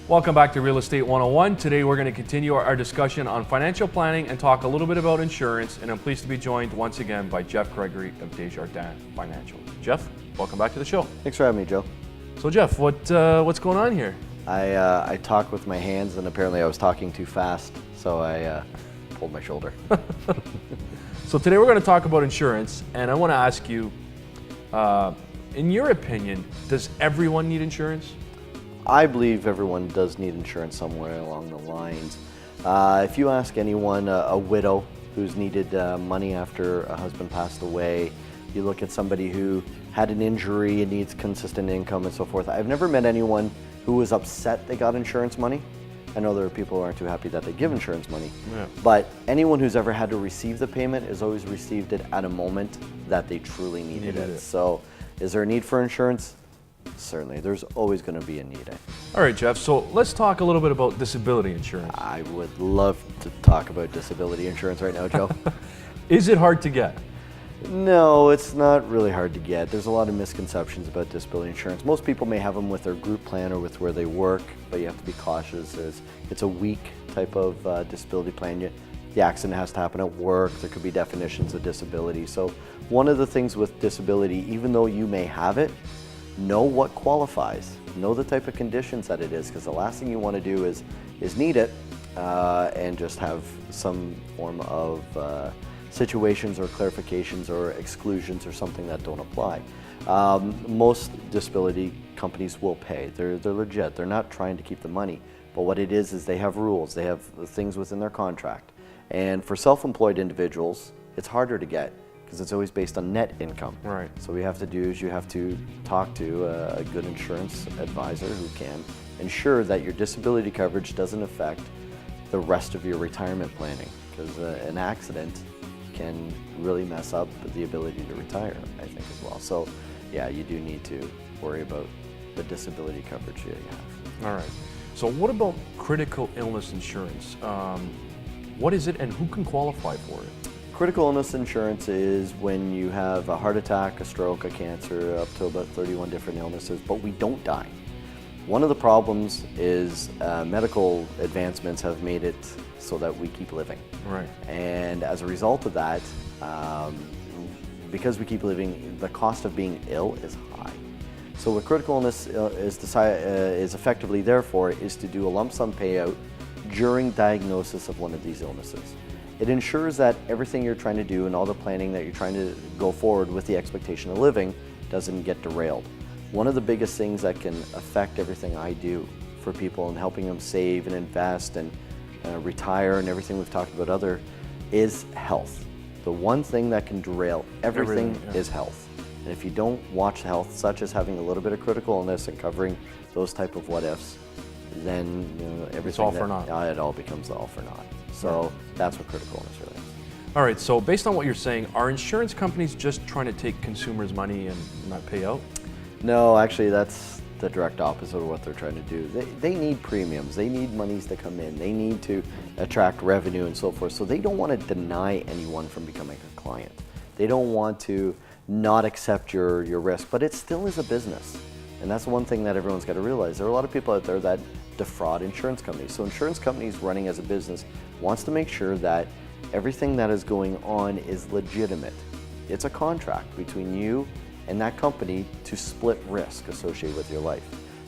Welcome back to Real Estate 101. Today we're going to continue our discussion on financial planning and talk a little bit about insurance, and I'm pleased to be joined once again by Jeff Gregory of Desjardins Financial. Jeff, welcome back to the show. Thanks for having me, Joe. So Jeff, what's going on here? I talk with my hands, and apparently I was talking too fast, so I pulled my shoulder. So today we're going to talk about insurance, and I want to ask you, in your opinion, does everyone need insurance? I believe everyone does need insurance somewhere along the lines. If you ask anyone, a widow who's needed money after a husband passed away, you look at somebody who had an injury and needs consistent income and so forth. I've never met anyone who was upset they got insurance money. I know there are people who aren't too happy that they give insurance money, but anyone who's ever had to receive the payment has always received it at a moment that they truly needed it. So is there a need for insurance? Certainly, there's always going to be a need. All right, Jeff, so let's talk a little bit about disability insurance. I would love to talk about disability insurance right now, Joe. Is it hard to get? No, it's not really hard to get. There's a lot of misconceptions about disability insurance. Most people may have them with their group plan or with where they work, but you have to be cautious. It's a weak type of disability plan. The accident has to happen at work. There could be definitions of disability. So one of the things with disability, even though you may have it, know what qualifies. Know the type of conditions that it is, because the last thing you want to do is need it and just have some form of situations or clarifications or exclusions or something that don't apply. Most disability companies will pay. They're legit. They're not trying to keep the money. But what it is they have rules. They have things within their contract. And for self-employed individuals, it's harder to get because it's always based on net income. Right. So what you have to do is you have to talk to a good insurance advisor who can ensure that your disability coverage doesn't affect the rest of your retirement planning, because an accident can really mess up the ability to retire, I think, as well. So yeah, you do need to worry about the disability coverage that you have. All right. So what about critical illness insurance? What is it and who can qualify for it? Critical illness insurance is when you have a heart attack, a stroke, a cancer, up to about 31 different illnesses, but we don't die. One of the problems is medical advancements have made it so that we keep living. Right. And as a result of that, because we keep living, the cost of being ill is high. So what critical illness is effectively there for is to do a lump sum payout during diagnosis of one of these illnesses. It ensures that everything you're trying to do and all the planning that you're trying to go forward with the expectation of living doesn't get derailed. One of the biggest things that can affect everything I do for people and helping them save and invest and retire and everything we've talked about is health. The one thing that can derail everything is health. And if you don't watch health, such as having a little bit of critical illness and covering those type of what ifs, then everything it's all for naught. It all becomes all for naught. So that's what critical illness really is. All right, so based on what you're saying, are insurance companies just trying to take consumers' money and not pay out? No, actually that's the direct opposite of what they're trying to do. They need premiums, they need monies to come in, they need to attract revenue and so forth. So they don't want to deny anyone from becoming a client. They don't want to not accept your risk, but it still is a business. And that's one thing that everyone's got to realize. There are a lot of people out there that defraud insurance companies. So insurance companies running as a business wants to make sure that everything that is going on is legitimate. It's a contract between you and that company to split risk associated with your life.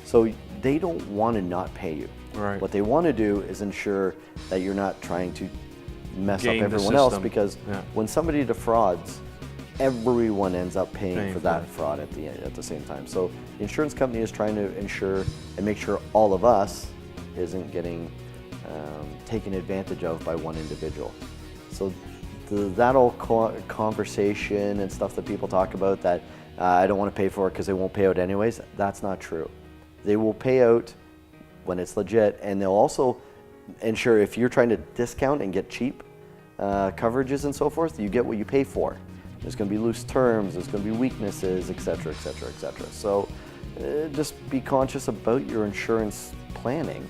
So they don't want to not pay you. Right. What they want to do is ensure that you're not trying to mess Game up everyone else, because when somebody defrauds, everyone ends up paying for that fraud at the same time. So the insurance company is trying to ensure and make sure all of us isn't getting taken advantage of by one individual. So that old conversation and stuff that people talk about that I don't want to pay for it because they won't pay out anyways, that's not true. They will pay out when it's legit, and they'll also ensure if you're trying to discount and get cheap coverages and so forth, you get what you pay for. There's going to be loose terms, there's going to be weaknesses, etc., etc., etc. So just be conscious about your insurance planning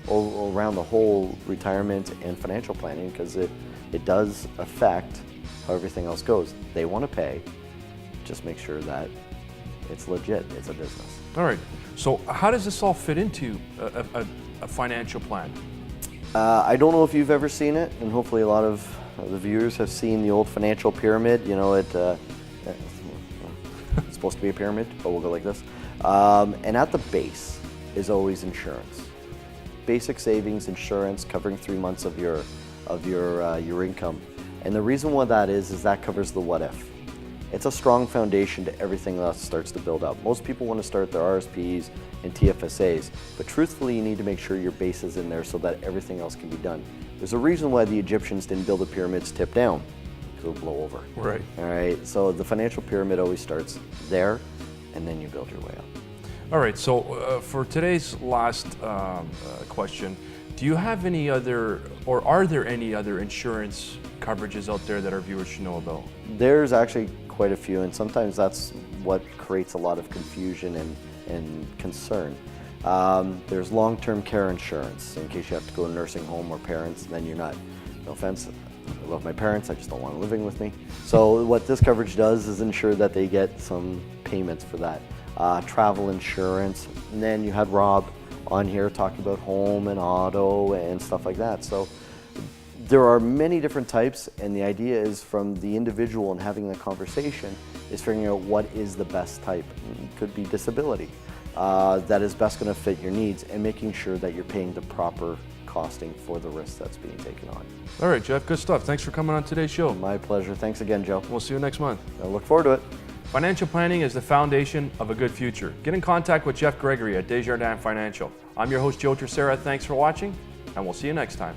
around the whole retirement and financial planning, because it does affect how everything else goes. They want to pay, just make sure that it's legit, it's a business. All right, so how does this all fit into a financial plan? I don't know if you've ever seen it, and hopefully a lot of the viewers have seen the old financial pyramid. You know, it's supposed to be a pyramid, but we'll go like this. And at the base is always insurance. Basic savings, insurance, covering 3 months of your income. And the reason why that is that covers the what if. It's a strong foundation to everything that starts to build up. Most people want to start their RSPs and TFSAs, but truthfully you need to make sure your base is in there so that everything else can be done. There's a reason why the Egyptians didn't build the pyramids tip down, because it'll blow over. Right. All right, so the financial pyramid always starts there, and then you build your way up. All right, so for today's last question, do you have any other, or are there any other insurance coverages out there that our viewers should know about? There's actually quite a few, and sometimes that's what creates a lot of confusion and concern. There's long-term care insurance, in case you have to go to a nursing home or parents, and then you're not, no offense, I love my parents, I just don't want them living with me. So what this coverage does is ensure that they get some payments for that. Travel insurance, and then you had Rob on here talking about home and auto and stuff like that. So there are many different types, and the idea is from the individual and having the conversation is figuring out what is the best type. It could be disability that is best going to fit your needs, and making sure that you're paying the proper costing for the risk that's being taken on. All right, Jeff, good stuff. Thanks for coming on today's show. My pleasure. Thanks again, Joe. We'll see you next month. I look forward to it. Financial planning is the foundation of a good future. Get in contact with Jeff Gregory at Desjardins Financial. I'm your host, Joe Terceira. Thanks for watching, and we'll see you next time.